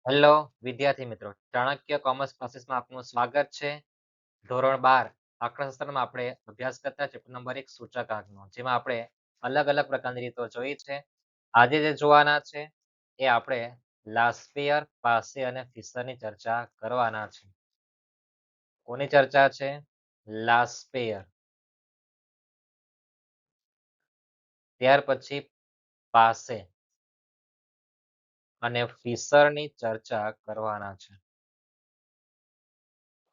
Hello વિદ્યાર્થી મિત્રો, Chanakya commerce ક્લાસીસમાં આપનું સ્વાગત છે. ધોરણ 12 આંકડાશાસ્ત્રમાં આપણે અભ્યાસ કરતા ચેપ્ટર નંબર 1 સૂચકાંકનો, જેમાં આપણે અલગ અલગ પ્રકારની રીતો જોઈ છે. આજે જે જોવાના છે એ આપણે લાસ્પેયર, પાસે અને ફિશરની ચર્ચા કરવાના છે. કોની ચર્ચા છે? લાસ્પેયર. ત્યાર પછી પાસે અને ફિશરની ચર્ચા કરવાના છે.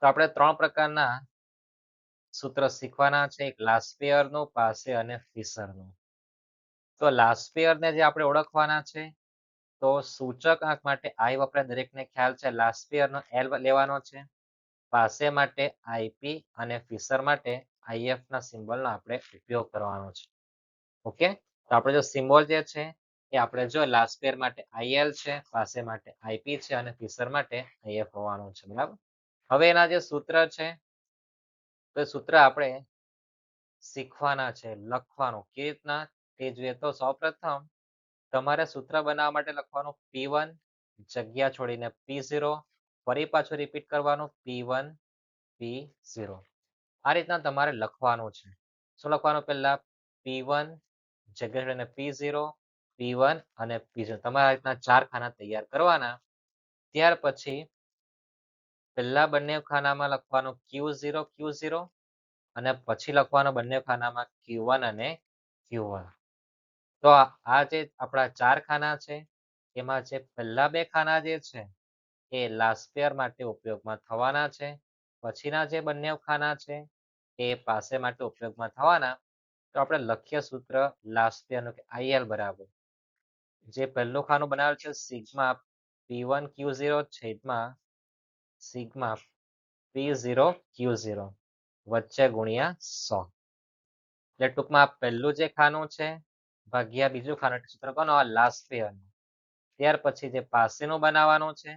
તો આપણે 3 પ્રકારના સૂત્ર શીખવાના છે, એક લાસ્પેયરનું, પાસે અને ફિશરનું. તો લાસ્પેયરને જે આપણે ઓળખવાના છે, તો સૂચકાંક માટે આઈ વપરાય, દરેકને ખ્યાલ છે. લાસ્પેયરનો એલ લેવાનો છે, પાસે માટે આઈપી અને ફિશર માટે આઈએફ ના સિમ્બોલનો આપણે ઉપયોગ કરવાનો છે. ઓકે, તો આપણે જો સિમ્બોલ જે છે એ આપણે જો લાસ્પેયર માટે આઈએલ છે, પાસે માટે આઈપી છે અને ફિશર માટે આઈએફ હોવાનું છે. બરાબર. હવે એના જે સૂત્ર છે, તો સૂત્ર આપણે શીખવાના છે, લખવાનું કેવી રીતના તે જોઈએ. તો સૌપ્રથમ તમારે સૂત્ર બનાવવા માટે લખવાનું P1 જગ્યા છોડીને P0, ફરી પાછું રિપીટ કરવાનું P1 P0. આ રીતના તમારે લખવાનું છે. શું લખવાનું? પહેલા P1 જગ્યા છોડીને P0, P1 અને P0. તમારે આ રીતના 4 ખાના તૈયાર કરવાના. ત્યાર પછી પહેલા બંને ખાનામાં લખવાનું Q0 Q0 અને પછી લખવાનું બંને ખાનામાં Q1 અને Q1. તો આ જે આપણા 4 ખાના છે, એમાં જે પહેલા 2 ખાના જે છે એ લાસ્પેયર માટે ઉપયોગમાં થવાના છે. પછીના જે બંને ખાના છે એ પાસે માટે ઉપયોગમાં થવાના. તો આપણે લખીએ સૂત્ર લાસ્પેયરનું કે IL બરાબર, જે પહેલું ખાનું બનાવેલ છે સિગ્મા P1 Q0 છેદમાં સિગ્મા P0 Q0 વચ્ચે ગુણ્યા 100. એટલે ટૂંકમાં પહેલું જે ખાનું છે ભાગ્યા બીજું ખાનું, સૂત્ર કોનો? લાસ્પેયર. ત્યાર પછી જે પાસેનું બનાવવાનું છે,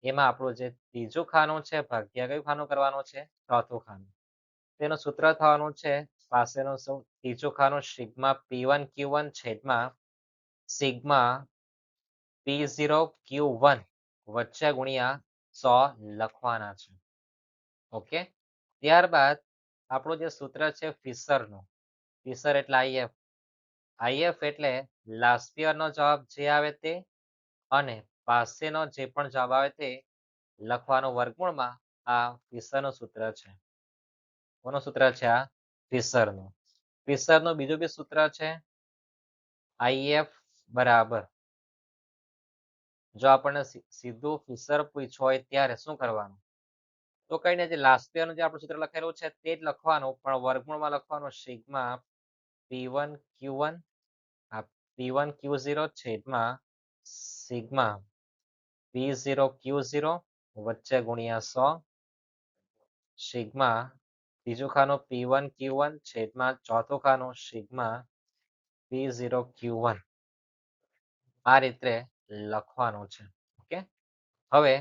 એમાં આપણું જે ત્રીજું ખાનું છે ભાગ્યા કયું ખાનું કરવાનું છે? ચોથું ખાનું. તેનું સૂત્ર થવાનું છે પાસેનું ત્રીજું ખાનું સિગ્મા P1 Q1 છેદમાં સિગ્મા P0 Q1 વચ્ચે ગુણ્યા 100 લખવાના છે. ઓકે, ત્યારબાદ આપણું જે સૂત્ર છે ફિશરનું, ફિશર એટલે આઈએફ. આઈએફ એટલે લાસ્પેયરનો જવાબ જે આવે તે અને પાસેનો જે પણ જવાબ આવે તે લખવાનો વર્ગમૂળમાં. આ ફિશરનું સૂત્ર છે. કોનું સૂત્ર છે? આ ફિશરનું. ફિશરનું બીજું બી સૂત્ર છે આઈએફ બરાબર, જો આપણને સીધું ફિશર પૂછ્યું હોય ત્યારે શું કરવાનું? તો કઈ નહીં, જે લાસ્પેયરનું જે આપણું સૂત્ર લખેલું છે તે જ લખવાનું, પણ વર્ગમૂળમાં લખવાનું સિગ્મા P1 Q1 આ P1 Q0 છેદમાં સિગ્મા P0 Q0 વચ્ચે ગુણ્યા 100 સિગ્મા ત્રીજું ખાનું P1 Q1 છેદમાં ચોથું ખાનું સિગ્મા P0 Q1. આ રીતે લખવાનું છે. ઓકે, હવે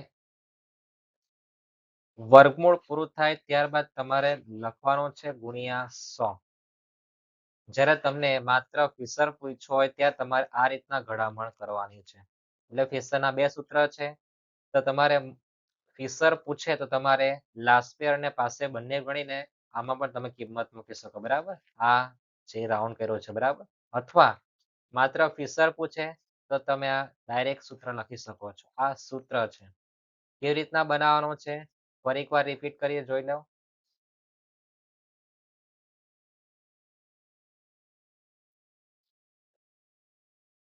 વર્ગમૂળ પૂરું થાય ત્યારબાદ તમારે લખવાનું છે ગુણ્યા 100. જ્યારે તમને માત્ર ફિશર પૂછ્યું હોય ત્યાં તમારે આ રીતના ઘડામણ કરવાની છે. એટલે ફિશરના 2 સૂત્ર છે. તો તમારે ફિશર પૂછે તો તમારે લાસ્પેયર અને પાસે બંને ગણીને આમાં પણ તમે કિંમત મૂકી શકો. બરાબર, આ જે રાઉન્ડ કર્યો છે. બરાબર, અથવા માત્ર ફિશર પૂછે તો તમે આ ડાયરેક્ટ સૂત્ર લખી શકો છો. આ સૂત્ર છે. કેવી રીતના બનાવવાનું છે ફરી એકવાર રિપીટ કરીએ, જોઈ લો.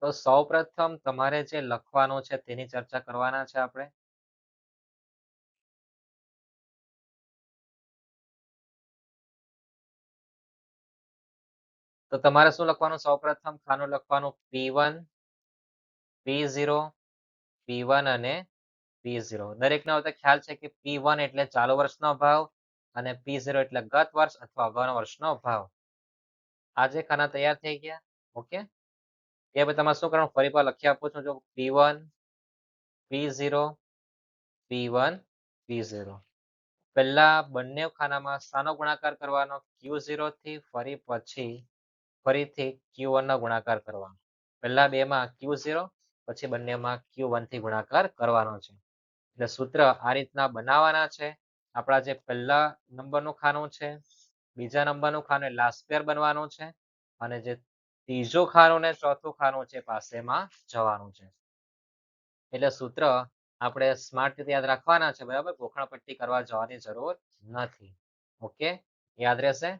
તો સૌપ્રથમ તમારે જે લખવાનું છે તેની ચર્ચા કરવાના છે આપણે. તો તમારે શું લખવાનું? સૌપ્રથમ ખાનું લખવાનું P1 P0 P1 અને P0. દરેકને હવે ખ્યાલ છે કે P1 એટલે ચાલુ વર્ષનો ભાવ અને P0 એટલે ગત વર્ષ અથવા અગાઉના વર્ષનો ભાવ. આ જે ખાના તૈયાર થઈ ગયા. ઓકે, એ પછી તમારે શું કરવાનું? ફરી પાછું લખી આપું છું. જો P1 P0 P1 P0. પહેલા બંને ખાનામાં શાનો ગુણાકાર કરવાનો? Q0 થી ફરીથી Q1 નો ગુણાકાર કરવાનો. પહેલા બેમાં Q0, પછી બંનેમાં Q1 થી ગુણાકાર કરવાનો છે. એટલે સૂત્ર આ રીતના બનાવવાના છે. આપણા જે પહેલા નંબરનું ખાનું છે, બીજા નંબરનું ખાનું એ લાસ્ટ પેયર બનવાનું છે અને જે ત્રીજું ખાનું ને ચોથું ખાનું છે પાસેમાં જવાનું છે. એટલે સૂત્ર આપણે સ્માર્ટ રીતે યાદ રાખવાના છે, બરાબર? ગોખણપટ્ટી કરવા જવાની જરૂર નથી. ઓકે, યાદ રહેશે.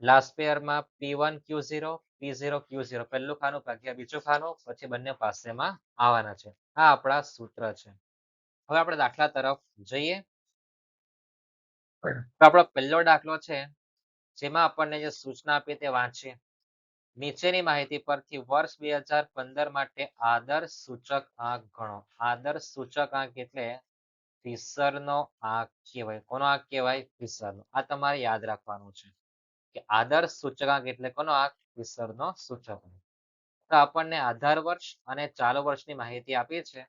Last પેયરમાં P1 Q0 P0 Q0 પહેલું ખાનું ભાગ્યા બીજું ખાનું પછી બંને પાસેમાં આવવાના છે. આ આપણા સૂત્ર છે. હવે આપણે દાખલા તરફ જઈએ. તો આપણો પહેલો દાખલો છે જેમાં આપણને જે સૂચના આપી તે વાંચીએ. નીચેની માહિતી પરથી વર્ષ 2015 માટે આદર્શ સૂચક આંક ગણો. આદર્શ સૂચક આંક એટલે ફિશરનો આંક કહેવાય. કોનો આંક કહેવાય? ફિશરનો. આ તમારે યાદ રાખવાનું છે કે આદર્શ સૂચકાંક એટલે કોનો આંક? ફિશરનો સૂચકાંક. તો આપણને આધાર વર્ષ અને ચાલુ વર્ષની માહિતી આપી છે.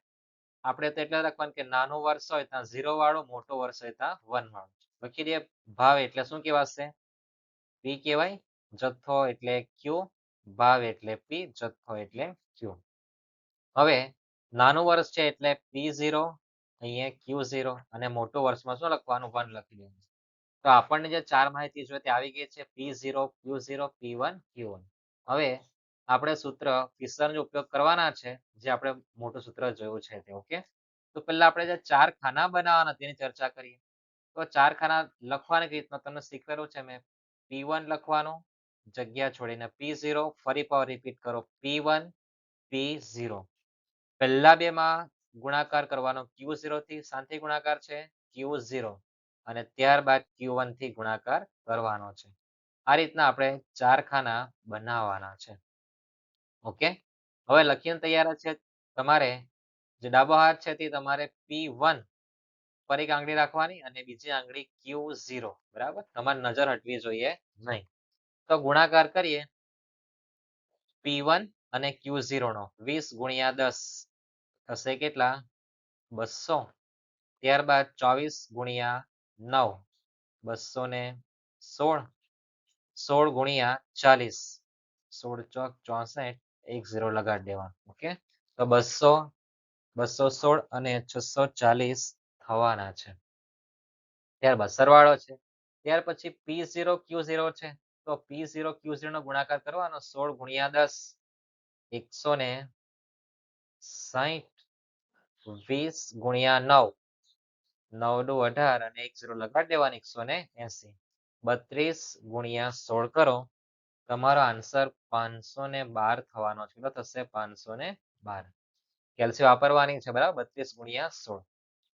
આપણે તો એટલે લખવાનું કે નાનું વર્ષ હોય ત્યાં 0 વાળું, મોટું વર્ષ હોય ત્યાં 1 વાળું. લખી દઈએ. ભાવ એટલે શું કહેવાશે? P કહેવાય. જથ્થો એટલે Q, ભાવ એટલે P, જથ્થો એટલે Q. હવે નાનું વર્ષ છે એટલે P0, અહીંયા Q0 અને મોટું વર્ષમાં શું લખવાનું? 1 લખી દેવાનું. તો આપણને જે ચાર માહિતી જોઈએ તે આવી ગઈ છે. P0, Q0, P1, Q1. હવે આપણે સૂત્ર ફિશરનો ઉપયોગ કરવાના છે, જે આપણે મોટું સૂત્ર જોયું છે તે. ઓકે, તો પહેલા આપણે જે ચાર ખાના બનાવવાના તેની ચર્ચા કરીએ. તો ચાર ખાના લખવાની રીતમાં તમને શીખવેલું છે મેં. P1 લખવાનું, જગ્યા છોડીને P0, ફરી પાછું રિપીટ કરો P1, P0. પહેલા બેમાં ગુણાકાર કરવાનો Q0 થી, શાંતિ ગુણાકાર છે Q0 અને ત્યારબાદ Q1 થી ગુણાકાર કરવાનો છે. આ રીતના આપણે ચાર ખાના બનાવવાના છે. ઓકે, હવે લખીને તૈયાર છે. તમારે જે ડાબો હાથ છે તે તમારે P1 પર એક આંગળી રાખવાની અને બીજી આંગળી Q0, બરાબર? તમારી નજર હટવી જોઈએ નહીં. તો ગુણાકાર કરીએ P1 અને Q0 નો 20 ગુણ્યા 10 થશે કેટલા? 200. ત્યારબાદ 24 ગુણ્યા 9 216. 16 ગુણ્યા 40 16 ચોક 64, 10 લગાડી દેવાનું. ઓકે, તો 200, 216 અને 640 થવાના છે. ત્યારબાદ સરવાળો છે. ત્યાર પછી P0 Q0 છે. તો P0 Q0 નો ગુણાકાર કરવાનો 16 ગુણ્યા 10 160. 20 ગુણ્યા 9 9 દુ 18 અને 10 લગાડી દેવાની 180. 32 ગુણ્યા 16 કરો. તમારો આન્સર 512 થવાનો છે. કેટલો થશે? 512. કેલ્સી વાપરવાની છે, બરાબર? 32 ગુણ્યા 16.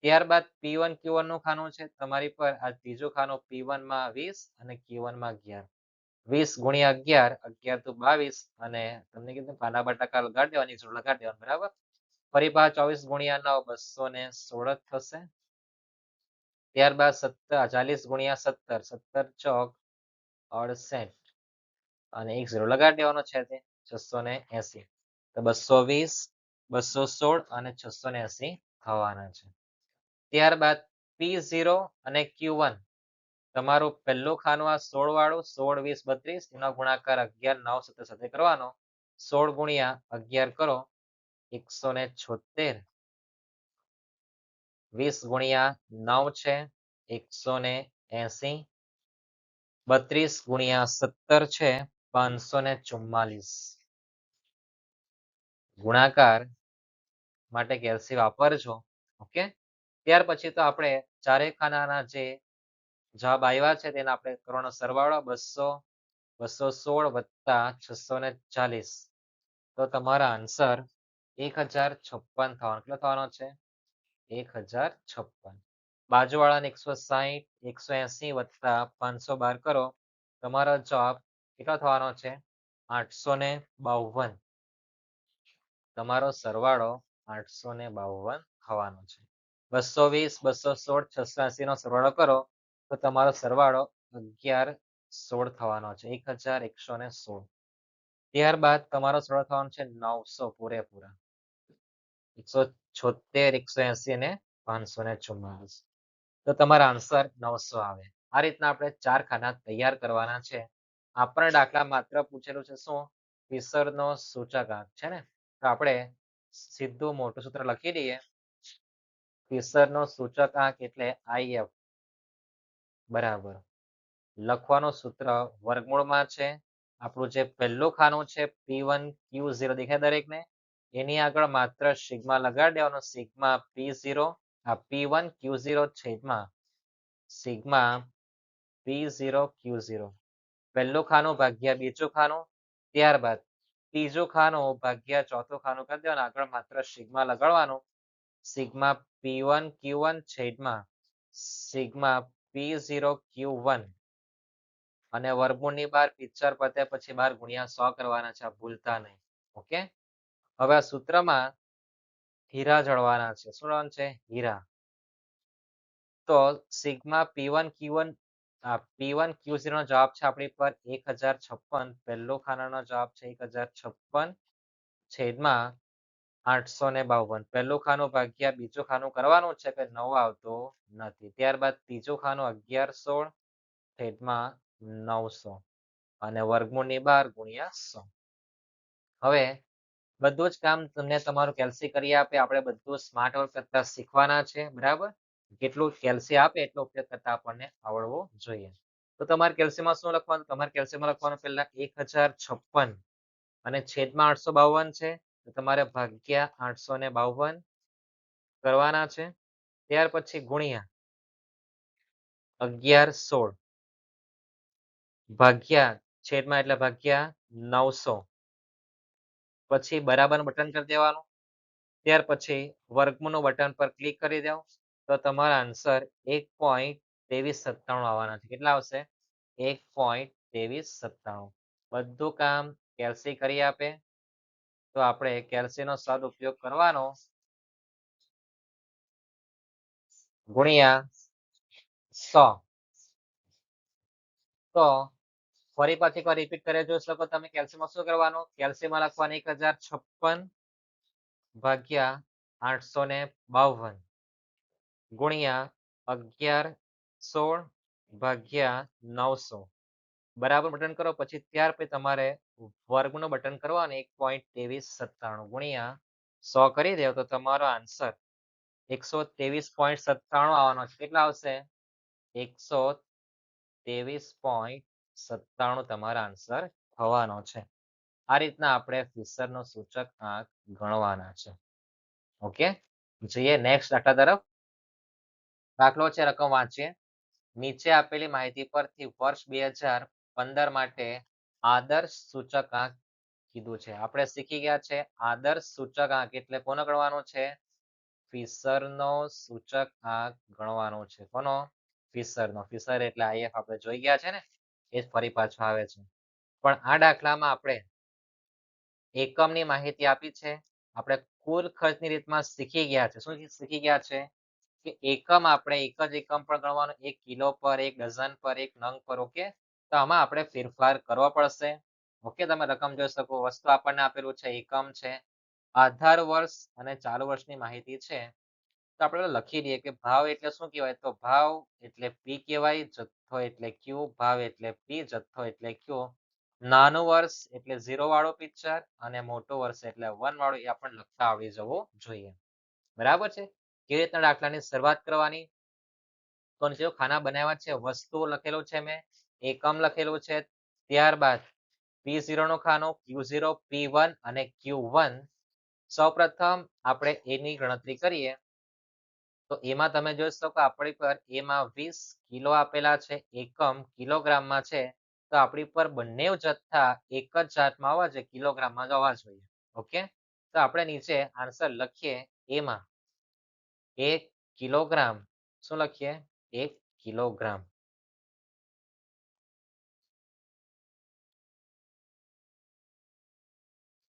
ત્યારબાદ P1 Q1 નું ખાનું છે તમારી પર. આ ત્રીજું ખાનું P1 માં 20 અને Q1 માં 11. 20 ગુણ્યા 11, 11 દુ 22 અને તમને કીધું પાના પર ટકા લગાડી દેવાની, 0 લગાડી દેવાનું, બરાબર? ફરી પાછા 24 ગુણ્યા 9 216 થશે. ત્યારબાદ 40 ગુણ્યા 17 17 ચોક 68 અને 10 લગાડી દેવાનો છે તે 680. તો 220, 216 અને 680 થવાના છે. ત્યારબાદ P0 અને Q1 તમારું પહેલું ખાનું આ 16 વાળું 16, 20, 32 એનો ગુણાકાર 11, 9, 17 સાથે કરવાનો. 16 ગુણ્યા 11 કરો 176. 20 ગુણ્યા 9 છે 180. 32 ગુણ્યા 17 છે 544. ગુણાકાર માટે કેલ્સી વાપરજો. ઓકે, ત્યાર પછી તો આપણે ચારેય ખાનાના જે જવાબ આવ્યા છે તેના આપણે કરવાનો સરવાળો 200, 216 વત્તા 640. તો તમારા આન્સર 1056 થવાનો. કેટલો થવાનો છે? 1056. બાજુવાળાને 160, 180 વત્તા 512 કરો. તમારો જવાબ કેટલો થવાનો છે? 852. તમારો સરવાળો 852 થવાનો છે. 220, 216, 680 નો સરવાળો કરો તો તમારો સરવાળો 1116 થવાનો છે. 1116. ત્યારબાદ તમારો સરવાળો થવાનો છે 900 પૂરેપૂરા. 176, 180 અને 544. તો તમારા આન્સર 900 આવે. આ રીતના આપણે ચાર ખાના તૈયાર કરવાના છે. આપણે દાખલા માત્ર પૂછેલું છે શું? ફિશરનો સૂચકાંક છે ને. તો આપણે સીધું મોટું સૂત્ર લખી દઈએ. ફિશરનો સૂચકાંક એટલે IF બરાબર. લખવાનું સૂત્ર વર્ગમૂળમાં છે. આપણું જે પહેલું ખાનું છે P1 Q0 દેખાય દરેકને? એની આગળ માત્ર સિગ્મા લગાડી દેવાનો સિગ્મા P0 આ P1 Q0 છેદમાં સિગ્મા P0 Q0. પહેલું ખાનું ભાગ્યા બીજું ખાનું, ત્યારબાદ ત્રીજું ખાનું ભાગ્યા ચોથું ખાનું કરી દેવાનું આગળ માત્ર સિગ્મા લગાડવાનું સિગ્મા P1 Q1 છેદમાં સિગ્મા P0 Q1 અને વર્ગમૂળની બહાર પિક્ચર પતે પછી બહાર ગુણ્યા 100 કરવાના છે ભૂલતા નહીં. ઓકે, હવે આ સૂત્રમાં હીરા જળવાના છે. શું જળવાનું છે? હીરા. તો sigma P1 Q1 P1 Q0 નો જવાબ છે આપણી પર 1056. પહેલો ખાનાનો જવાબ છે 1056 છેદમાં 852. પહેલું ખાનું ભાગ્યા બીજું ખાનું કરવાનું છે કે 9 આવતો નથી. ત્યારબાદ ત્રીજું ખાનું 1116 છેદમાં 900 અને વર્ગમૂળની બહાર ગુણ્યા 100. હવે બધું જ કામ તમને તમારું કેલ્સી કરી આપે. આપણે બધું સ્માર્ટ વર્ક કરતા શીખવાના છે. બરાબર? કેટલું કેલ્સી આપે એટલો ઉપયોગ કરતા આપણને આવડવો જોઈએ. તો તમારે કેલ્સીમાં શું લખવાનું? તમારે કેલ્સીમાં લખવાનું પહેલા 1056 અને છેદમાં 852 છે. તો તમારે ભાગ્યા 852 કરવાના છે. ત્યાર પછી ગુણ્યા 1116 ભાગ્યા છેદમાં એટલે ભાગ્યા 900 પછી બરાબર બટન કરી દેવાનું. ત્યાર પછી વર્ગમૂળનું બટન પર ક્લિક કરી દો તો તમારા આન્સર 1.2397 આવવાના છે. કેટલા આવશે? 1.2397. બધું કામ કેલ્સી કરી આપે. તો આપણે કેલ્સીનો સદુપયોગ કરવાનો ગુણ્યા 100. તો ફરી પાછી એકવાર રિપીટ કરી જોઈ શકો તમે. કેલ્સીમાં શું કરવાનું? કેલ્સીમાં લખવાનું 1056 ભાગ્યા 852 ગુણ્યા 1116 ભાગ્યા 900 બરાબર બટન કરો. પછી ત્યાર પછી તમારે વર્ગનું બટન કરવાનું 1.2397 ગુણ્યા 100 કરી દો તો તમારો આન્સર 123.97 આવવાનો છે. કેટલા આવશે? 123.97 તમારા આન્સર થવાનો છે. આ રીતના આપણે ફિશરનો સૂચકાંક ગણવાના છે. ઓકે, જોઈએ નેક્સ્ટ દાખલા તરફ. દાખલો છે, રકમ વાંચીએ. નીચે આપેલી માહિતી પરથી વર્ષ 2015 માટે આદર્શ સૂચકાંક કીધું છે. આપણે શીખી ગયા છે આદર્શ સૂચકાંક એટલે કોનો ગણવાનો છે? ફિશરનો સૂચકાંક ગણવાનો છે. કોનો? ફિશરનો. ફિશર એટલે IF આપણે જોઈ ગયા છે ને, એ જ ફરી પાછો આવે છે. પણ આ દાખલામાં આપણે એકમની માહિતી આપી છે. આપણે કુલ ખર્ચની રીતમાં શીખી ગયા છે. શું શીખી ગયા છે? કે એકમ આપણે એક જ એકમ પર ગણવાનો, 1 કિલો પર, 1 ડઝન પર, 1 નંગ પર. ઓકે, તો આમાં આપણે ફેરફાર કરવો પડશે. ઓકે, તમે રકમ જોઈ શકો. વસ્તુ આપણને આપેલું છે એકમ છે. આધાર વર્ષ અને ચાલુ વર્ષની માહિતી છે. તો આપણે લખી દઈએ કે ભાવ એટલે શું કહેવાય? તો ભાવ એટલે P કહેવાય, જથ્થો એટલે Q, ભાવ એટલે P, જથ્થો એટલે Q. નાનું વર્ષ એટલે 0 વાળો પિક્ચર અને મોટું વર્ષ એટલે 1 વાળું. એ આપણને લખતા આવડી જવું જોઈએ. બરાબર છે? કેવી રીતના દાખલાની શરૂઆત કરવાની? તો જો ખાના બનાવ્યા છે, વસ્તુ લખેલું છે મેં, એકમ લખેલું છે. ત્યારબાદ P0 નું ખાનું, Q0, P1 અને Q1. સૌપ્રથમ આપણે એની ગણતરી કરીએ. તો એમાં તમે જોઈ શકો આપણી પર એમાં 20 કિલો આપેલા છે. એકમ કિલોગ્રામમાં છે. તો આપણી પર બંને જથ્થા એક જ જાતમાં આવવા જોઈએ, કિલોગ્રામમાં જ આવવા જોઈએ. ઓકે, તો આપણે નીચે આન્સર લખીએ. એમાં 1 કિલોગ્રામ. શું લખીએ? 1 કિલોગ્રામ.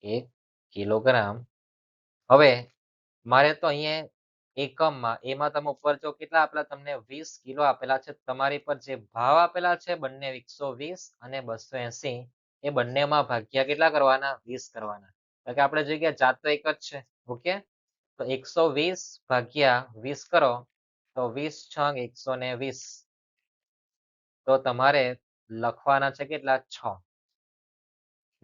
1 કિલોગ્રામ. હવે મારે તો અહીંયા એકમમાં એમાં તમે ઉપર જો કેટલા આપેલા તમને 20 કિલો આપેલા છે. તમારી પર જે ભાવ આપેલા છે બંને 120 અને 280 એ બંનેમાં ભાગ્યા કેટલા કરવાના? 20 કરવાના. કારણ કે આપણે જોઈએ જાત તો એક જ છે. ઓકે, તો 120 ભાગ્યા 20 કરો તો 20 છંગ 120. તો તમારે લખવાના છે કેટલા? 6.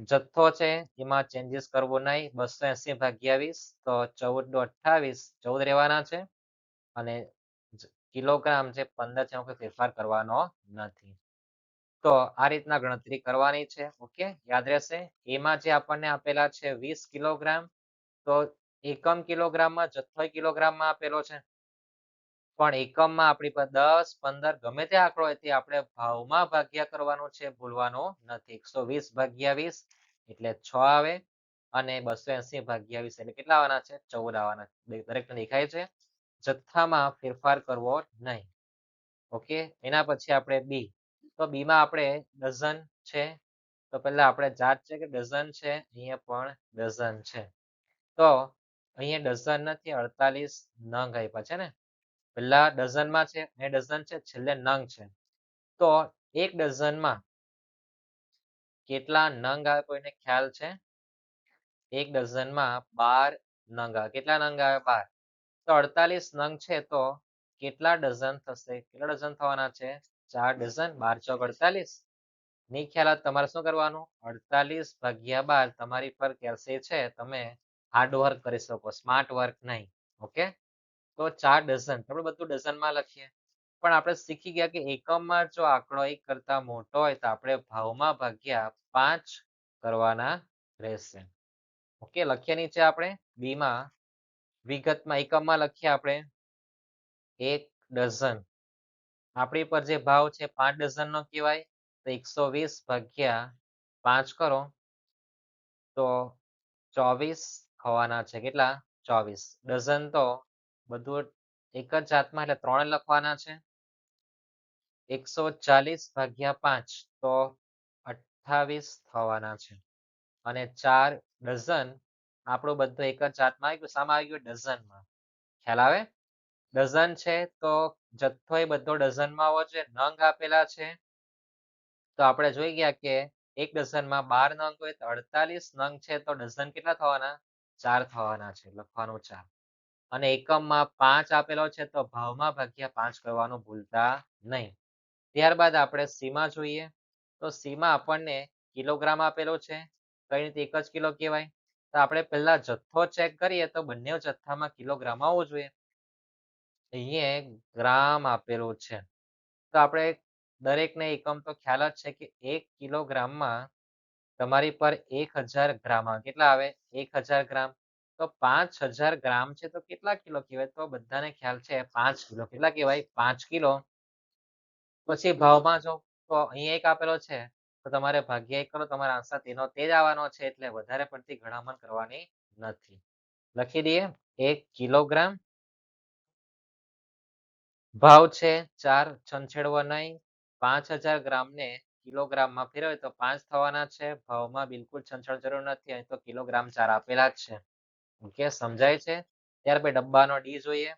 જથ્થો છે એમાં ચેન્જીસ કરવો નહીં. 280 ભાગ્યા 20 તો 14 દુ 28, 14 રહેવાના છે. અને કિલોગ્રામ જે 15 છે એમાં કોઈ ફેરફાર કરવાનો નથી. તો આ રીતના ગણતરી કરવાની છે. ઓકે, યાદ રહેશે. એમાં જે આપણને આપેલા છે 20 કિલોગ્રામ, તો એકમ કિલોગ્રામમાં જથ્થો કિલોગ્રામમાં આપેલો છે. પણ એકમમાં આપણી પાસે 10, 15 ગમે તે આંકડો હોય તે આપણે ભાવમાં ભાગ્યા કરવાનો છે, ભૂલવાનો નથી. 120 ભાગ્યા 20 એટલે 6 આવે અને 280 ભાગ્યા 20 એટલે કેટલા આવવાના છે? 14 આવવાના. દરેકને દેખાય છે? જથ્થામાં ફેરફાર કરવો નહીં. ઓકે, એના પછી આપણે બી. તો બીમાં આપણે ડઝન છે. તો પહેલા આપણે જાત છે કે ડઝન છે, અહીંયા પણ ડઝન છે. તો અહીંયા ડઝન નથી, 48 નંગ આપ્યા છે ને. પહેલા ડઝનમાં છે, એ ડઝન છે, છેલ્લે નંગ છે. તો એક ડઝનમાં કેટલા નંગ આવે કોઈને ખ્યાલ છે? એક ડઝનમાં 12 નંગ આવે. કેટલા નંગ આવે? 12. તો 48 નંગ છે, તો કેટલા ડઝન થશે? કેટલા ડઝન થવાના છે? 4 ડઝન. 12 ચોક 48. નહીં ખ્યાલ આવે તમારે શું કરવાનું? 48 ભાગ્યા 12 તમારી પર કેલ્સી છે, તમે હાર્ડ વર્ક કરી શકો, સ્માર્ટ વર્ક નહીં. ઓકે, તો 4 ડઝન. આપણે બધું ડઝનમાં લખીએ. પણ આપણે શીખી ગયા કે એકમમાં જો આંકડો 1 કરતા મોટો હોય તો આપણે ભાવમાં ભાગ્યા 5 કરવાના રહેશે. ઓકે, લખીએ નીચે આપણે બીમાં વિગતમાં એકમમાં લખીએ આપણે 1 ડઝન. આપણી પર જે ભાવ છે 5 ડઝનનો કહેવાય, તો 120 ભાગ્યા 5 કરો તો 24 થવાના છે. કેટલા? 24. ડઝન તો બધું એક જ જાતમાં એટલે 3 લખવાના છે. 140 ભાગ્યા 5 તો 28 થવાના છે. અને 4 ડઝન આપણું બધું એક જ જાતમાં આવી ગયું. શામાં આવી ગયું? ડઝનમાં. ખ્યાલ આવે? ડઝન છે તો જથ્થો એ બધો ડઝનમાં હોવો જોઈએ. નંગ આપેલા છે તો આપણે જોઈ ગયા કે એક ડઝનમાં 12 નંગ હોય તો 48 નંગ છે, તો ડઝન કેટલા થવાના? 4 થવાના છે. લખવાનું 4. અને એકમમાં 5 આપેલો છે તો ભાવમાં ભાગ્યા 5 કરવાનું ભૂલતા નહીં. ત્યારબાદ આપણે સીમા જોઈએ. તો સીમા આપણને કિલોગ્રામ આપેલો છે. કઈ રીતે? એક જ કિલો કહેવાય. તો આપણે પહેલા જથ્થો ચેક કરીએ તો બંને જથ્થામાં કિલોગ્રામ આવવું જોઈએ. અહીંયા ગ્રામ આપેલું છે. તો આપણે દરેકને એકમ તો ખ્યાલ જ છે કે 1 કિલોગ્રામમાં તમારી પર 1000 ગ્રામ આવે. કેટલા આવે? 1000 ગ્રામ. તો 5000 ગ્રામ છે તો કેટલા કિલો કહેવાય? તો બધાને ખ્યાલ છે 5 કિલો. કેટલા કહેવાય? 5 કિલો. પછી ભાવમાં જો તો અહીંયા એક આપેલો છે, તો તમારે ભાગ્યા 1 કરો, તમારા આન્સર તેનો તે જ આવવાનો છે, એટલે વધારે પડતી ગણામણ કરવાની નથી. લખી દઈએ 1 કિલોગ્રામ. ભાવ છે 4, છંછેડવો નહીં. 5000 ગ્રામને કિલોગ્રામમાં ફેરવે તો 5 થવાના છે. ભાવમાં બિલકુલ છંછેડ જરૂર નથી. અહીં તો કિલોગ્રામ 4 આપેલા જ છે. ઓકે, સમજાય છે? ત્યાર પછી ડબ્બાનો ડી જોઈએ.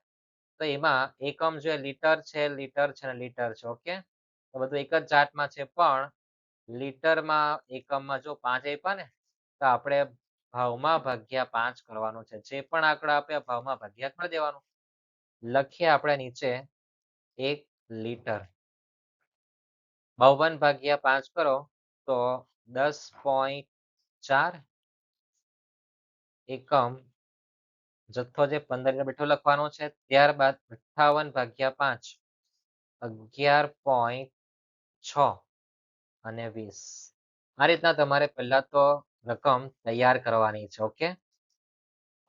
તો એમાં એકમ જોઈએ લીટર છે, લીટર છે અને લીટર છે. ઓકે, તો બધું એક જ જાતમાં છે, પણ લીટરમાં એકમમાં જો 5 આપ્યા ને, તો આપણે ભાવમાં ભાગ્યા 5 કરવાનું છે. જે પણ આંકડા આપ્યા ભાવમાં ભાગ્યા કરી દેવાનું. લખીએ આપણે નીચે 1 લીટર. 52 ભાગ્યા 5 કરો તો 10.4 એકમ. જથ્થો જે 15 લીટર બેઠો લખવાનો છે. ત્યારબાદ 58 ભાગ્યા 5 11.6 અને 20. આ રીતના તમારે પહેલા તો રકમ તૈયાર કરવાની છે. ઓકે,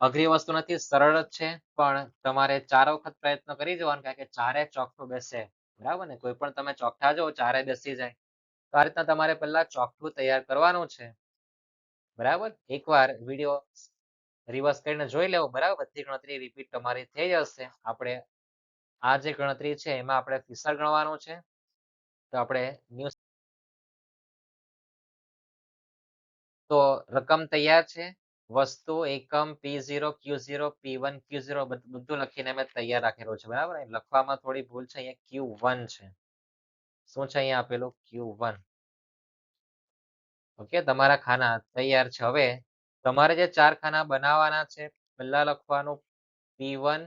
અઘરી વસ્તુ નથી, સરળ જ છે, પણ તમારે 4 વખત પ્રયત્ન કરી જવાનું, કારણ કે ચારે ચોકઠું બેસે. બરાબર ને? કોઈ પણ તમે ચોકઠા જો ચારે બેસી જાય. તો આ રીતના તમારે પહેલા ચોકઠું તૈયાર કરવાનું છે. બરાબર? એકવાર વિડીયો રિવર્સ કરીને જોઈ લેવો. બરાબર? બધી ગણતરી રિપીટ તમારી થઈ જશે. આપણે આ જે ગણતરી છે એમાં આપણે ફિસર ગણવાનું છે. તો આપણે તો રકમ તૈયાર છે. વસ્તુ, એકમ, P0, Q0, P1, Q0 બધું લખીને મેં તૈયાર રાખેલું છે. બરાબર? લખવામાં થોડી ભૂલ છે. અહીંયા Q1 છે. શું છે અહીંયા આપેલું? Q1. ઓકે, તમારા ખાના તૈયાર છે. હવે તમારે જે 4 ખાના બનાવવાના છે, પહેલા લખવાનું P1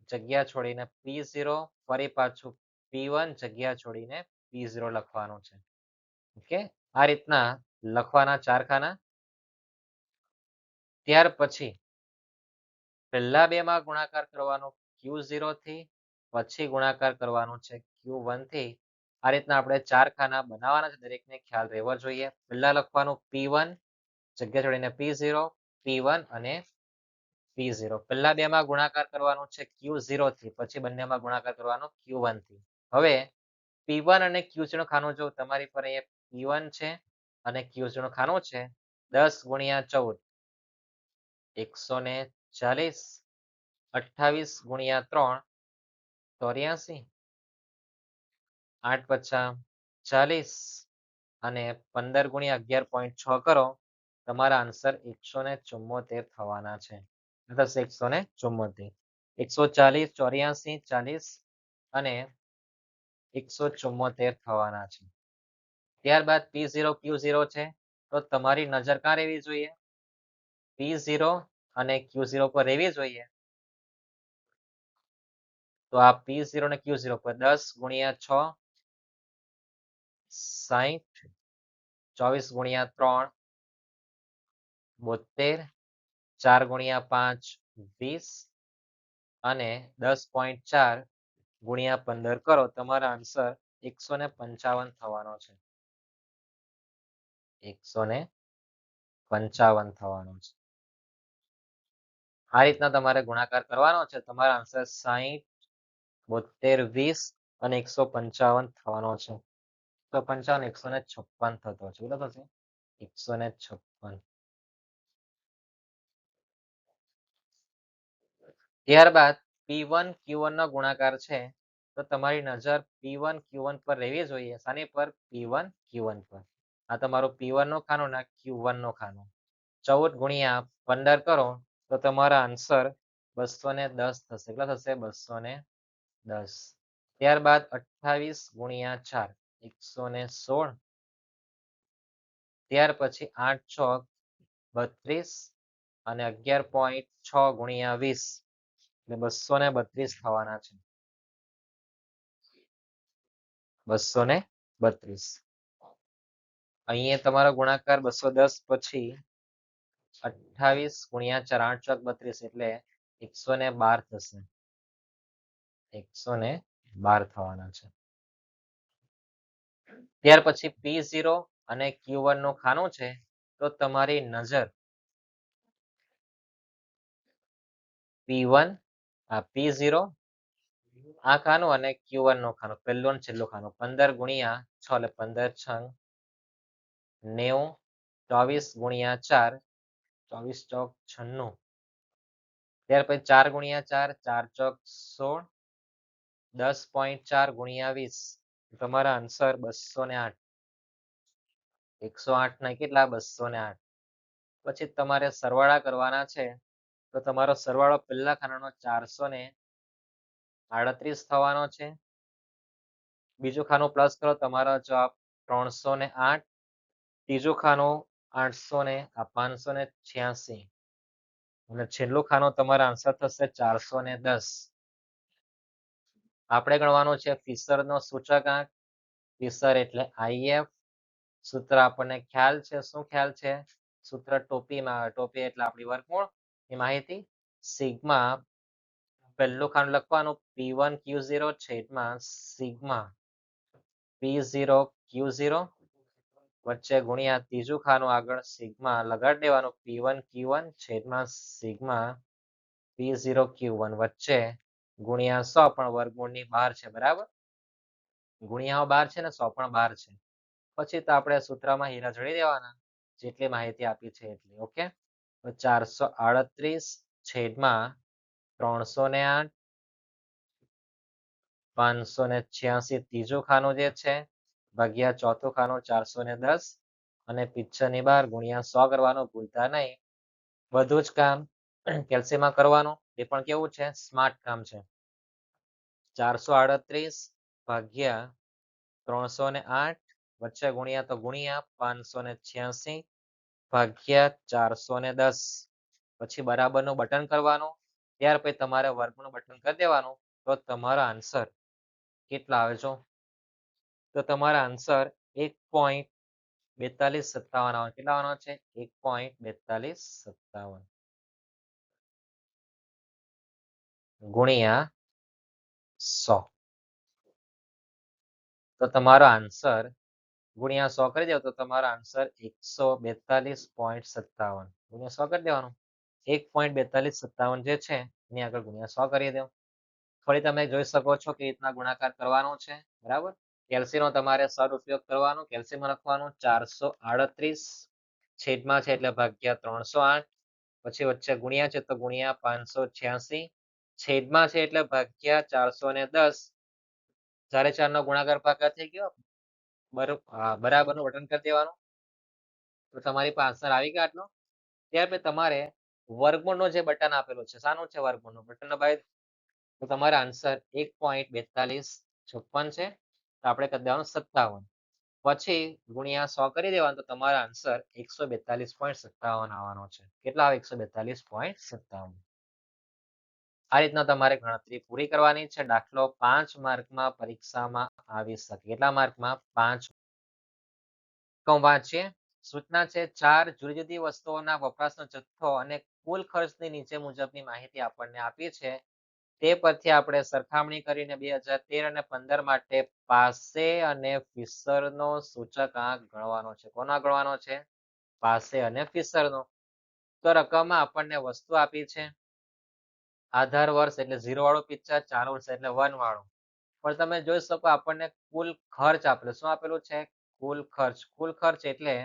જગ્યા છોડીને P0, ફરી પાછું P1 જગ્યા છોડીને P0 લખવાનું છે. ઓકે, આ રીતના લખવાના 4 ખાના. ત્યાર પછી પહેલા બેમાં ગુણાકાર કરવાનો Q0 થી પછી ગુણાકાર કરવાનું છે Q1 થી. આ રીતના આપણે 4 ખાના બનાવવાના છે, દરેકને ખ્યાલ રહેવો જોઈએ. પહેલા લખવાનું P1, જગ્યા છોડીને P0, P1 અને P0. પહેલા બેમાં ગુણાકાર કરવાનું છે Q0 થી, પછી બંનેમાં ગુણાકાર કરવાનો Q1 થી. હવે P1 અને Q0 નું ખાનું જો તમારી પર અહીંયા P1 છે અને Q0 નું ખાનું છે 10 ગુણ્યા 14, 140, 28 ગુણ્યા 3, 84, 8 પચા 40 અને 15 ગુણ્યા 11.6 કરો, તમારા આન્સર 174 થવાના છે. થશે 174. 140, 84, 40 અને 174 થવાના છે. ત્યારબાદ P0, Q0 છે, તો તમારી નજર ક્યાં રહેવી જોઈએ? P0 અને Q0 પર રહેવી જોઈએ. તો આ P0 અને Q0 પર 10 ગુણ્યા 6, 60, 24 ગુણ્યા 3, 72, 4 ગુણ્યા 5, 20 અને 10.4 ગુણ્યા 15 કરો, તમારા આન્સર 155 થવાનો છે. 155 થવાનો છે. આ રીતના તમારે ગુણાકાર કરવાનો છે. તમારા આન્સર 60, 72, 20 અને 155 થવાનો છે. 155, 156 થતો છે. કેટલો થશે? 156. ત્યારબાદ P1, Q1 નો ગુણાકાર છે, તો તમારી નજર P1, Q1 પર રહેવી જોઈએ. શાની પર? P1, Q1 પર. આ તમારું P1 નું ખાનું ને Q1 નું ખાનું. 14 ગુણ્યા 15 કરો, તો તમારા આન્સર 210 થશે. કેટલા થશે? 210. ત્યારબાદ 28 ગુણ્યા 4, 116. ત્યાર પછી 8 ચોક 32 અને 11.6 ગુણ્યા 20, એટલે 232 થવાના છે. 232. અહીંયા તમારો ગુણાકાર 210 પછી 28 ગુણ્યા 4, 8 ચોક 32, એટલે 112 થશે. 112 થવાના છે. ત્યાર પછી P0 અને Q1 નું ખાનું છે, તો તમારી નજર P1, આ P0, આ ખાનું અને Q1 નું ખાનું, પહેલું અને છેલ્લું ખાનું. 15 ગુણ્યા 6, એટલે 15 છંગ 90, 24 ગુણ્યા 4, 24 ચોક 96. ત્યાર પછી 4 ગુણ્યા 4, 4 ચોક 16, 10.4 ગુણ્યા 20, તમારા આન્સર 208. 108 ના કેટલા? 208. પછી તમારે સરવાળા કરવાના છે, તો તમારો સરવાળો પહેલા ખાનાનો 438 થવાનો છે. બીજું ખાનું પ્લસ કરો, તમારો જવાબ 308. ત્રીજું ખાનું 586 અને છેલ્લું ખાનું તમારા આન્સર થશે 410. આપણે ગણવાનું છે ફિશરનો સૂચકાંક. ફિશર એટલે IF. સૂત્ર આપણને ખ્યાલ છે. શું ખ્યાલ છે? સૂત્ર ટોપીમાં, ટોપી એટલે આપણી વર્ગમૂળ ની માહિતી. સિગ્મા, પહેલું ખાનું લખવાનું P1 Q0 છેદમાં સિગ્મા P0 Q0 વચ્ચે ગુણ્યા ત્રીજું ખાનું આગળ સિગ્મા લગાડી દેવાનું P1 Q1 છેદમાં સિગ્મા P0 Q1 વચ્ચે ગુણ્યા 100, પણ વર્ગમૂળની બહાર છે. બરાબર? ગુણ્યાઓ બહાર છે ને 100 પણ બહાર છે. પછી તો આપણે સૂત્રમાં હીરા જોડી દેવાના, જેટલી માહિતી આપી છે એટલી. ઓકે, તો 438 છેદમાં 308, 586 ત્રીજું ખાનું જે છે, ભાગ્યા ચોથું ખાનું 410 અને પિક્ચરની બહાર ગુણ્યા 100 કરવાનું ભૂલતા નહીં. બધું જ કામ કેલ્સીમાં કરવાનું. એ પણ કેવું છે? સ્માર્ટ કામ છે. 438 ભાગ્યા 308 વચ્ચે ગુણ્યા તો ગુણ્યા 586 ભાગ્યા 410, પછી બરાબરનું બટન કરવાનું. ત્યાર પછી તમારે વર્ગનું બટન કરી દેવાનું, તો તમારો આન્સર કેટલા આવે જો? તો તમારા આન્સર 1.4257 આવે. કેટલા આવવાનો છે? 1.4257 ગુણ્યા 100. તો તમારો આન્સર ગુણ્યા 100 કરી દો તો તમારો આન્સર 142.57 ગુણ્યા 100 કરી દેવાનું. 1.4257 જે છે એની આગળ ગુણ્યા 100 કરી દો. ફરી તમે જોઈ શકો છો કે રીતના ગુણાકાર કરવાનો છે. બરાબર. કેલ્સીનો તમારે સદ ઉપયોગ કરવાનો. કેલ્સીમાં લખવાનું 438 છેદમાં છે એટલે ભાગ્યા 308. પછી વચ્ચે ગુણ્યા છે તો ગુણ્યા 586 છેદમાં છે એટલે ભાગ્યા 410. જ્યારે 4 નો ગુણાકાર ભાગાકાર થઈ ગયો બરાબર નું બટન કરી દેવાનું. તો તમારી પાસે આન્સર આવી ગયો આટલો. ત્યાર પછી તમારે વર્ગમૂળનું જે બટન આપેલું છે શાનું છે વર્ગમૂળનું બટન દબાવી. તો તમારો આન્સર 1.4256 છે. તો આપણે કરી દેવાનું 57. પછી ગુણ્યા 100 કરી દેવાનું તો તમારો આન્સર 142.57 આવવાનો છે. કેટલા આવે 142.57. આ રીતના તમારે ગણતરી પૂરી કરવાની છે. દાખલો 5 માર્કમાં પરીક્ષામાં આવી શકે. કેટલા માર્કમાં? 5. વાંચીએ. સૂચના છે 4 જુદી જુદી વસ્તુઓના વપરાશનો જથ્થો અને કુલ ખર્ચની નીચે મુજબની માહિતી આપણને આપી છે. તે પરથી આપણે સરખામણી કરીને 2013 અને 15 માટે પાસે અને ફિશરનો સૂચકાંક ગણવાનો છે. કોનો ગણવાનો છે? પાસે અને ફિશરનો. તો રકમમાં આપણને વસ્તુ આપી છે. આધાર વર્ષ એટલે 0 વાળું પિક્ચર, ચાલુ વર્ષ એટલે 1 વાળું. પણ તમે જોઈ શકો આપણને કુલ ખર્ચ આપેલો. શું આપેલું છે? કુલ ખર્ચ. કુલ ખર્ચ એટલે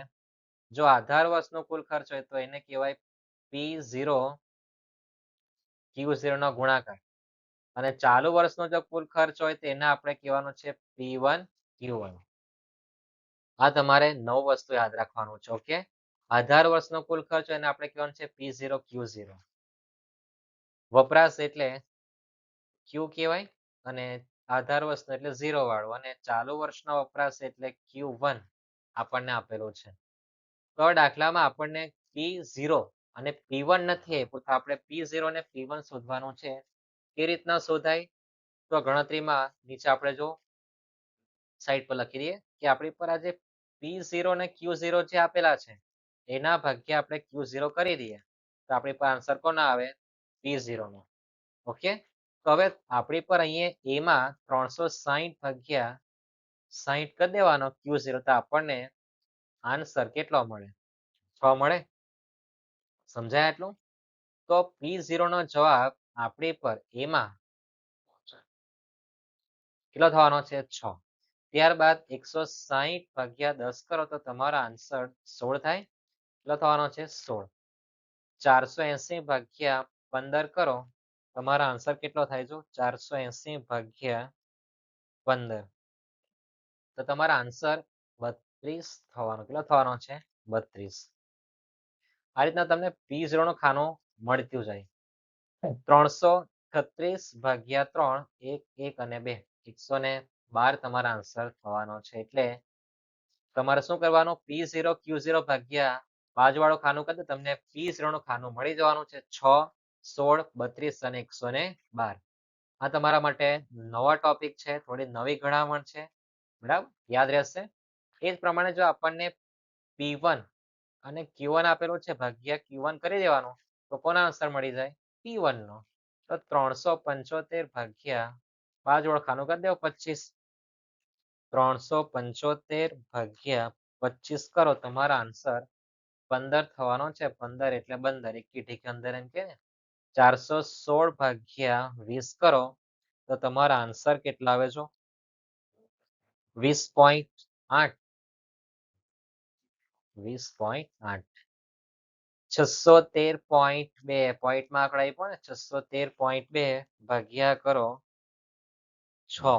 જો આધાર વર્ષનો કુલ ખર્ચ હોય તો એને કહેવાય P0 Q0 નો ગુણાકાર. અને ચાલુ વર્ષનો જો કુલ ખર્ચ હોય તો એને આપણે કહેવાનું છે P1 Q1. આ તમારે 9 વસ્તુ યાદ રાખવાનું છે. ઓકે. આધાર વર્ષનો કુલ ખર્ચ એને આપણે કહેવાનું છે P0 Q0. વપરાશ એટલે Q કહેવાય અને આધાર વર્ષનો એટલે 0 વાળું અને ચાલુ વર્ષનો વપરાશ એટલે Q1 આપણને આપેલો છે. તો દાખલામાં આપણને P0 અને P1 નથી આપ્યું તો આપણે P0 અને P1 શોધવાનું છે. એ રીતના શોધાય. તો ગણતરીમાં નીચે આપણે જો સાઈડ પર લખી દઈએ કે આપણી પર આજે P0 અને Q0 જે આપેલા છે એના ભાગ્યા આપણે Q0 કરી દઈએ તો આપણી પર આન્સર કોનો આવે? P0 નો. ઓકે. તો હવે આપણી પર અહીંયા એમાં 360 ભાગ્યા 60 કરી દેવાનો Q0 તો આપણને આન્સર કેટલો મળે? 6 મળે. સમજાય આટલું? તો P0 નો જવાબ આપણી પર એમાં કેટલો થવાનો છે? 6. ત્યારબાદ 160 ભાગ્યા 10 કરો તો તમારો આન્સર 16 થાય. કેટલો થવાનો છે? 16. 480 ભાગ્યા 15 કરો તમારો આન્સર કેટલો થાય? જો 480 ભાગ્યા 15 તો તમારો આન્સર 32 થવાનો. કેટલો થવાનો છે? 32. આ રીતના તમને P0 નો ખાનો મળતું જાય. 336 ભાગ્યા 3 1 1 અને 2 112 તમારો આન્સર થવાનો છે. એટલે તમારે શું કરવાનું? P0 Q0 ભાગ્યા બાજુવાળું ખાનું કરી દો તમને P0 નું ખાનું મળી જવાનું છે. 6 16 32 અને 112. આ તમારા માટે નવા ટોપિક છે. થોડી નવી ગણામણ છે. બરાબર. યાદ રહેશે. એ જ પ્રમાણે જો આપણને P1 અને Q1 આપેલું છે ભાગ્યા Q1 કરી દેવાનું તો કોનો આન્સર મળી જાય? P1 નો. તો 375 ભાગ્યા બાજુવાળું ખાનું કરી દો 25. 375 ભાગ્યા 25 કરો તમારો આન્સર 15 થવાનો છે. 15 એટલે 15 એકી ઠીક અંદર એમ કે 416 ભાગ્યા 20 કરો તો તમારો આન્સર કેટલો આવે છો? 20.8. 20.8. 613.2 પોઈન્ટમાં આંકડા આપ્યો ને 613.2 ભાગ્યા કરો 6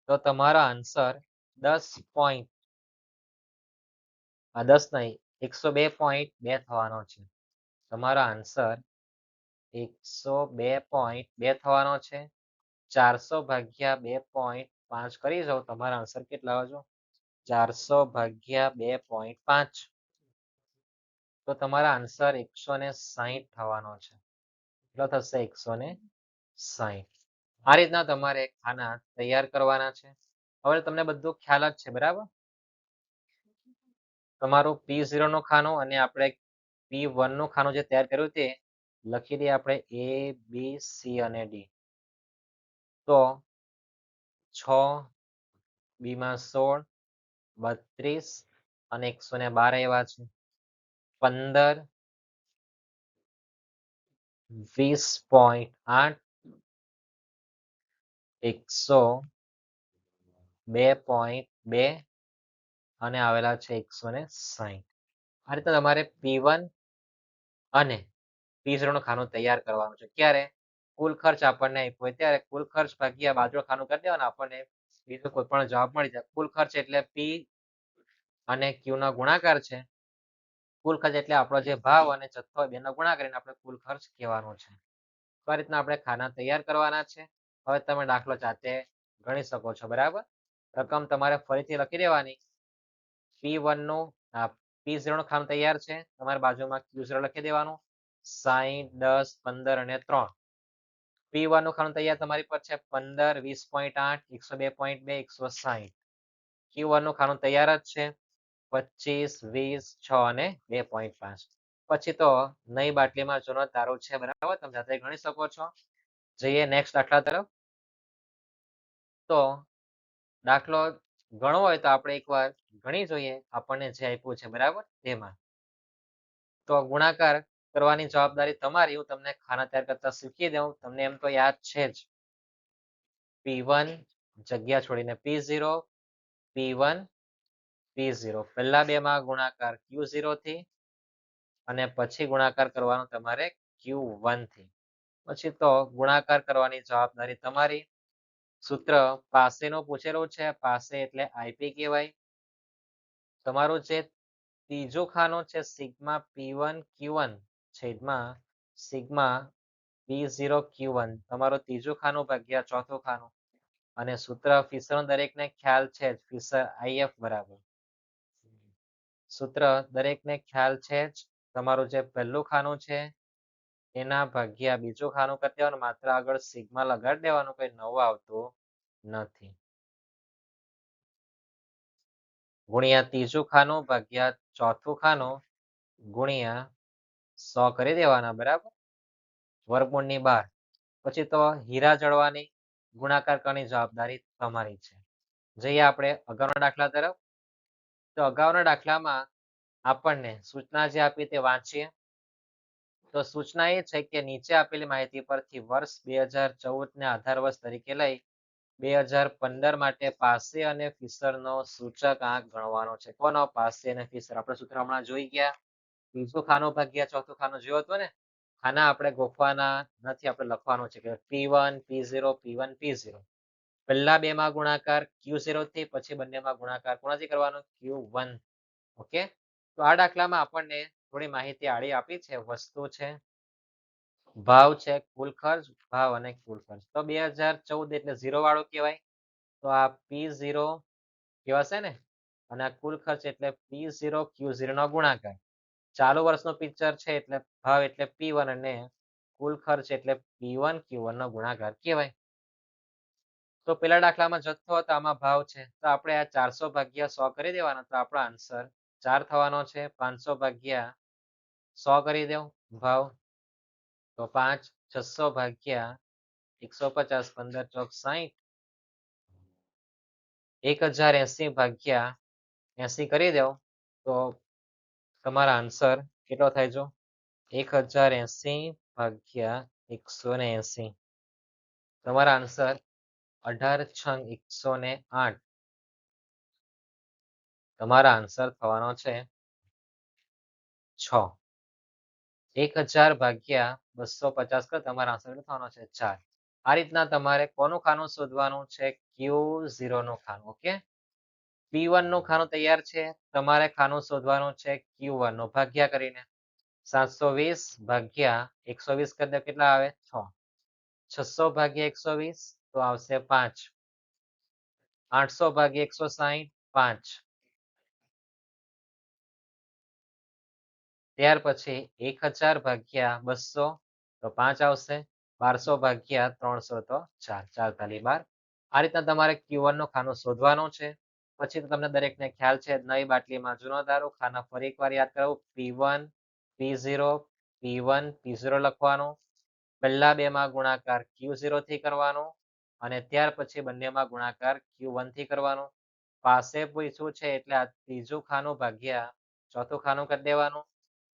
તો તમારો આન્સર 10. 10 નહીં 102.2 થવાનો છે. તમારો આન્સર 102.2 થવાનો છે. 400 ભાગ્યા 2.5 કરી જાઓ તમારો આન્સર કેટલા આવજો? 400 ભાગ્યા 2.5 તો તમારા આન્સર 160 થવાનો છે. કેટલો થશે? 160. આ રીતના તમારે ખાના તૈયાર કરવાના છે. હવે તમને બધું ખ્યાલ જ છે. બરાબર. તમારું P0 નું ખાનું અને આપણે P1 નું ખાનું જે તૈયાર કર્યું તે લખી દઈએ આપણે A B C અને D. તો 6, બી માં 16, 32 અને 112 એવા છે. 15, 20.8, 102.2 અને આવેલા છે 160. આ રીતે તમારે P1 અને P0 નું ખાનું તૈયાર કરવાનું છે. ક્યારે? કુલ ખર્ચ આપણને આપ્યો હોય ત્યારે કુલ ખર્ચ ભાગ્યા બાજુનું ખાનું કરી દેવાનું, આપણને બીજો કોઈ પણ જવાબ મળી જાય. કુલ ખર્ચ એટલે P અને Q નો ગુણાકાર છે. કુલ ખર્ચ એટલે આપણો જે ભાવ અને જથ્થો હોય બેનો ગુણાકાર કરીને આપણે કુલ ખર્ચ કહેવાનો છે. તો આ રીતના આપણે ખાના તૈયાર કરવાના છે. હવે તમે દાખલો જાતે ગણી શકો છો, બરાબર? રકમ તમારે ફરીથી લખી દેવાની. P1 નું P0 નું ખાનું તૈયાર છે. તમારે બાજુમાં Q0 લખી દેવાનું. 60, 10, 15 અને 3. P1 નું ખાનું તૈયાર તમારી પર છે 15, 20.8, 102.2, 160. Q1 નું ખાનું તૈયાર જ છે 25, 20, 6 અને 2.5. પછી તો નઈ બાટલીમાં જૂનો તારો છે, બરાબર? તમે જાતે ગણી શકો છો. જઈએ નેક્સ્ટ દાખલા તરફ. તો દાખલો ગણવો હોય તો આપણે એકવાર ગણી જોઈએ આપણને જે આપ્યું છે, બરાબર? તેમાં તો ગુણાકાર કરવાની જવાબદારી તમારી. હું તમને ખાના તૈયાર કરતા શીખી દઉં. તમને એમ તો યાદ છે જ. P1 જગ્યા છોડીને P0, P1, P0. પહેલા બેમાં ગુણાકાર Q0 થી અને પછી ગુણાકાર કરવાનો તમારે Q1 થી. પછી તો ગુણાકાર કરવાની જવાબદારી તમારી. સૂત્ર પાસેનું પૂછેલું છે. પાસે એટલે IP કહેવાય. તમારું જે ત્રીજું ખાનું છે સિગ્મા P1 Q1 છેદમાં સિગ્મા P0 Q1. તમારું ત્રીજું ખાનું ભાગ્યા ચોથું ખાનું. અને સૂત્ર ફિશરનું દરેકને ખ્યાલ છે જ. ફિશર IF બરાબર. સૂત્ર દરેકને ખ્યાલ છે જ. તમારું જે પહેલું ખાનું છે એના ભાગ્યા બીજું ખાનું કરી દેવાનું. માત્ર આગળ સિગ્મા લગાડી દેવાનું, કોઈ નવું આવતું નથી. ગુણ્યા ત્રીજું ખાનું ભાગ્યા ચોથું ખાનું ગુણ્યા 100 કરી દેવાના, બરાબર? વર્ગમૂળની બહાર. પછી તો હીરા જળવાની ગુણાકાર કરવાની જવાબદારી તમારી છે. જઈએ આપણે અગાઉના દાખલા તરફ. તો અગાઉના દાખલામાં આપણને સૂચના જે આપી તે વાંચીએ. તો સૂચના એ છે કે નીચે આપેલી માહિતી પરથી વર્ષ 2014 ને આધાર વર્ષ તરીકે લઈ 2015 માટે પાસે અને ફિશરનો સૂચક આંક ગણવાનો છે. કોનો? પાસે અને ફિશર. આપણે સૂત્ર હમણાં જોઈ ગયા. ત્રીજું ખાનું ભાગ્યા ચોથું ખાનું જોયું હતું ને. ખાના આપણે ગોખવાના નથી, આપણે લખવાનું છે કે P1, P0, P1, P0. પહેલા બેમાં ગુણાકાર Q0 થી, પછી બંનેમાં ગુણાકાર કોનાથી કરવાનો? Q1. ઓકે. તો આ દાખલામાં આપણને થોડી માહિતી આડી આપી છે. વસ્તુ છે, ભાવ છે, કુલ ખર્ચ, ભાવ અને કુલ ખર્ચ. તો 2014 એટલે 0 વાળું કહેવાય. તો આ P0 કહેવાશે ને. અને આ કુલ ખર્ચ એટલે P0 Q0 નો ગુણાકાર. ચાલુ વર્ષનું પિક્ચર છે એટલે ભાવ એટલે P1 અને કુલ ખર્ચ એટલે P1 Q1 નો ગુણાકાર કહેવાય. તો પેલા દાખલામાં જથ્થો હતો, આમાં ભાવ છે. તો આપણે આ 400 ભાગ્યા 100 કરી દેવાનો. તો આપણો આન્સર 4 થવાનો છે. 500 ભાગ્યા 100 કરી દો ભાવ. તો 5. 600 ભાગ્યા 150, 15 ચોક 60. 1080 ભાગ્યા 80 કરી દો. તો તમારા આન્સર કેટલો થાય? જો 1080 ભાગ્યા 180. તમારા આન્સર 18 છંગ 108. તમારા આન્સર થવાનો છે 6. 1000 ભાગ્યા 250 કરો. તમારા આન્સર થવાનો છે 4. આ રીતના તમારે કોનું ખાનું શોધવાનું છે? Q0 નું ખાનું. ઓકે. P1 નું ખાનું તૈયાર છે. તમારે ખાનું શોધવાનું છે Q1 નું, ભાગ્યા કરીને 720 ભાગ્યા 120 કરી દો. કેટલા આવે? 6. 600 ભાગ્યા 120 તો આવશે 5. 800 ભાગ્યા 160 5. ત્યાર પછી 1000 ભાગ્યા 200 તો 5 આવશે. 1200 ભાગ્યા 300 તો 4. 4 તાલી 12. આ રીતના તમારે Q1 નું ખાનું શોધવાનું છે. પછી તો તમને દરેકને ખ્યાલ છે નવી બાટલીમાં જૂનો દારૂ. ખાના ફરી એકવાર યાદ કરાવું. P1, P0, P1, P0 લખવાનું. પહેલા બેમાં ગુણાકાર Q0 થી કરવાનો અને ત્યાર પછી બંનેમાં ગુણાકાર Q1 થી કરવાનો. પાસે પૂછ્યું છે એટલે આ ત્રીજું ખાનું ભાગ્યા ચોથું ખાનું કરી દેવાનું.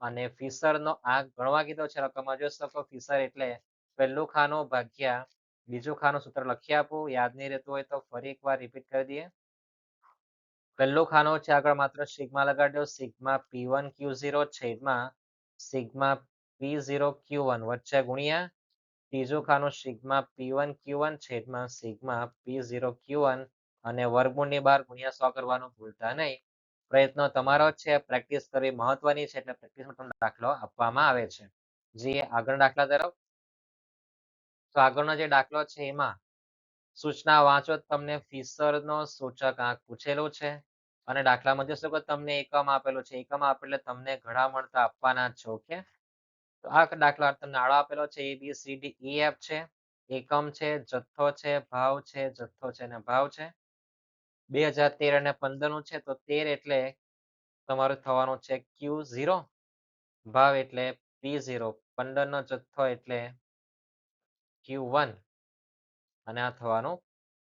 અને ફિશરનો આંક ગણવા કીધો છે રકમમાં જોઈ શકો ફિશર એટલે પહેલું ખાનું ભાગ્યા બીજું ખાનું સૂત્ર લખી આપું. યાદ નહીં રહેતું હોય તો ફરી એકવાર રિપીટ કરી દઈએ. પહેલું ખાનું છે આગળ માત્ર સિગ્મા લગાડ્યો. સિગ્મા P1 Q0 છેદમાં સિગ્મા P0 Q1 વચ્ચે ગુણ્યા ત્રીજું ખાનું સિગ્મા P1 Q1 છેદમાં સિગ્મા P0 Q1 અને વર્ગમૂળની બહાર ગુણ્યા 100 કરવાનું ભૂલતા નહીં. પ્રયત્નો તમારો છે, પ્રેક્ટિસ કરવી મહત્વની છે, એટલે પ્રેક્ટિસમાં તમને દાખલો આપવામાં આવે છે. જે આગળ દાખલા તરફ. તો આગળનો જે દાખલો છે એમાં સૂચના વાંચો. તમને ફિશરનો સૂચક આંક પૂછેલો છે અને દાખલામાં જોશો કે તમને એકમ આપેલો છે. એકમ આપેલે તમને ઘણા મળતા આપવાના જ છે. ઓકે, તો આ દાખલા તમને આડો આપેલો છે ABCDEF છે. એકમ છે, જથ્થો છે, ભાવ છે, જથ્થો છે અને ભાવ છે. 2013 અને 15 નું છે. તો 13 એટલે તમારું થવાનું છે Q0, ભાવ એટલે P0, 15 નો જથ્થો એટલે Q1 અને આ થવાનું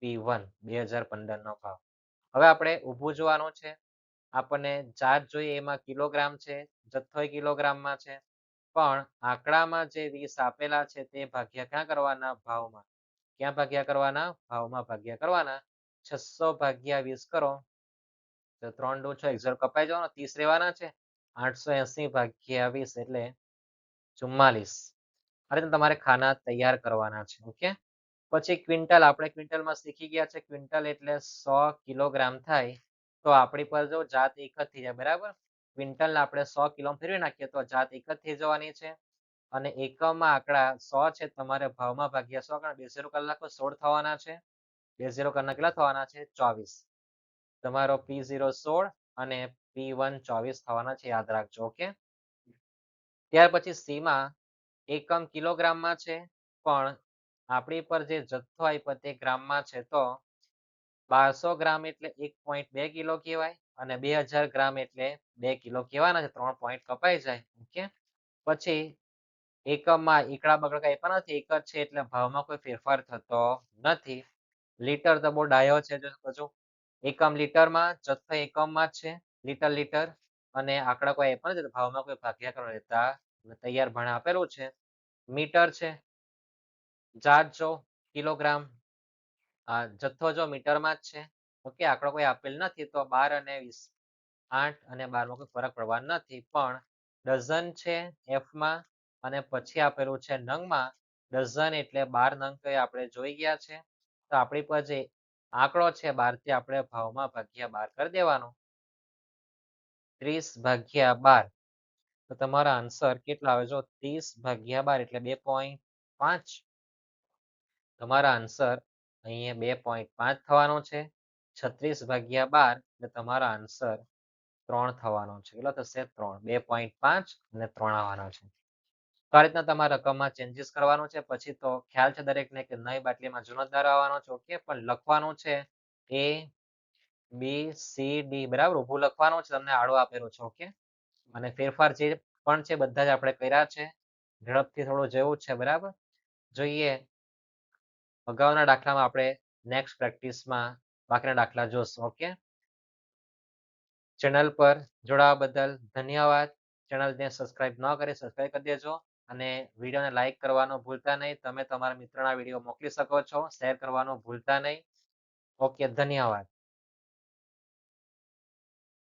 P1, 2015 નો ભાવ. હવે આપણે ઊભું જોવાનું છે. આપણને ચાર્જ જોઈએ એમાં કિલોગ્રામ છે, જથ્થો કિલોગ્રામમાં છે, પણ આંકડામાં જે 20 આપેલા છે તે ભાગ્યા ક્યાં કરવાના? ભાવમાં. ક્યાં ભાગ્યા કરવાના? ભાવમાં ભાગ્યા કરવાના. 600 ભાગ્યા 20 કરો તો 3 દુ 6, 0 કપાઈ જવાનો, 30 રહેવાના છે. 880 ભાગ્યા 20 એટલે 44. આ રીતે તમારે ખાના તૈયાર કરવાના છે. ઓકે, પછી ક્વિન્ટલ. આપણે ક્વિન્ટલમાં શીખી ગયા છે. ક્વિન્ટલ એટલે 100 કિલોગ્રામ થાય. તો આપણી પર જો જાત એક જ થઈ જાય, બરાબર. ક્વિન્ટલને આપણે 100 કિલો ફેરવી નાખીએ તો જાત એક જ થઈ જવાની છે. અને એકમમાં આંકડા 100 છે, તમારે ભાવમાં ભાગ્યા 100 કારણ 2 0 કલાકો 16 થવાના છે. 2 0 કલાક કેટલા થવાના છે? 24. તમારો P0 16 અને P1 24 થવાના છે, યાદ રાખજો. ઓકે, ત્યાર પછી સીમાં એકમ કિલોગ્રામમાં છે, પણ આપણી પર જે જથ્થો આપ્યો તે ગ્રામમાં છે. તો 1200 ગ્રામ એટલે 1.2 કિલો કહેવાય અને 2000 ગ્રામ એટલે 2 કિલો કહેવાના છે. 3 પોઈન્ટ કપાઈ જાય. ઓકે, પછી એકમમાં એકડા બગડા કઈ પણ નથી, એક જ છે એટલે ભાવમાં કોઈ ફેરફાર થતો નથી. લીટર તો બહુ ડાયો છે. જો એકમ લીટરમાં, જથ્થો એકમમાં જ છે, લીટર લીટર, અને આંકડા કોઈ પણ નથી, ભાવમાં કોઈ ભાગ્યા કરવા રહેતા તૈયાર ભણે આપેલું છે. મીટર છે, જાત જો કિલોગ્રામ, જથ્થો જો મીટરમાં જ છે. ઓકે, આંકડો કોઈ આપેલ નથી તો 12 અને 20, 8 અને 12 માં કોઈ ફરક પડવાનો નથી. પણ ડઝન છે Fમાં અને પછી આપેલું છે નંગમાં. ડઝન એટલે 12 નંગ તો આપણે જોઈ ગયા છે. તો આપણી પર જે આંકડો છે 12 થી આપણે ભાવમાં ભાગ્યા 12 કરી દેવાનો. 30 ભાગ્યા 12. તો તમારો આન્સર કેટલો આવે? જો 30 ભાગ્યા 12 એટલે 2.5. તમારા આન્સર અહીંયા 2.5 થવાનો છે. 36 ભાગ્યા 12 એટલે તમારો આન્સર 3 થવાનો છે. કેટલો થશે? 3. 2.5 અને 3 આવવાનો છે. તો આ રીતના તમારા રકમમાં ચેન્જીસ કરવાનું છે. પછી તો ખ્યાલ છે દરેકને કે નવી બાટલીમાં જૂનો ધારો આવવાનો છે. ઓકે, પણ લખવાનું છે ABCD, બરાબર. ઊભું લખવાનું છે, તમને આડો આપેલો છે. ઓકે, અને ફેરફાર જે પણ છે બધા જ આપણે કર્યા છે. ઝડપથી થોડું જેવું છે, બરાબર. જોઈએ અગાઉના દાખલામાં આપણે નેક્સ્ટ પ્રેક્ટિસમાં બાકીના દાખલા જોશું. ઓકે, ચેનલ પર જોડાવા બદલ ધન્યવાદ. ચેનલને સબસ્ક્રાઇબ ન કરી સબસ્ક્રાઇબ કરી દેજો અને વિડીયોને લાઈક કરવાનું ભૂલતા નહીં. તમે તમારા મિત્રોના વિડીયો મોકલી શકો છો, શેર કરવાનું ભૂલતા નહીં. ઓકે, ધન્યવાદ.